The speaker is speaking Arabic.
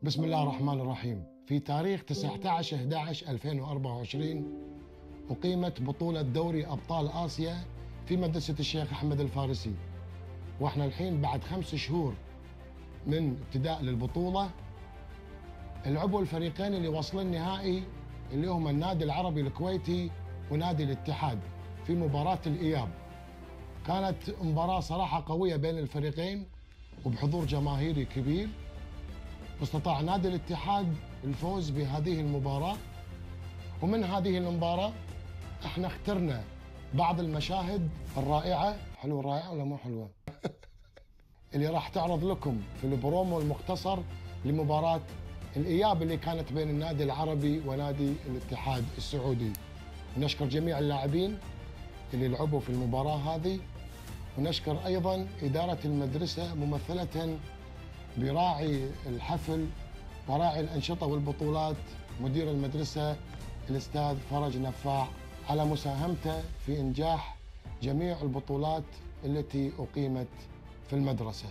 بسم الله الرحمن الرحيم. في تاريخ 19/11/2024 أقيمت بطولة دوري أبطال آسيا في مدرسة الشيخ أحمد الفارسي، واحنا الحين بعد 5 شهور من ابتداء للبطولة لعبوا الفريقين اللي وصلوا النهائي اللي هم النادي العربي الكويتي ونادي الاتحاد في مباراة الإياب. كانت مباراة صراحة قوية بين الفريقين وبحضور جماهيري كبير، واستطاع نادي الاتحاد الفوز بهذه المباراة. ومن هذه المباراة احنا اخترنا بعض المشاهد الرائعة، حلوة رائعة ولا مو حلوة؟ اللي راح تعرض لكم في البرومو المختصر لمباراة الإياب اللي كانت بين النادي العربي ونادي الاتحاد السعودي. ونشكر جميع اللاعبين اللي لعبوا في المباراة هذه، ونشكر أيضا إدارة المدرسة ممثلة براعي الحفل وراعي الأنشطة والبطولات مدير المدرسة الأستاذ فرج نفاع على مساهمته في إنجاح جميع البطولات التي أقيمت في المدرسة.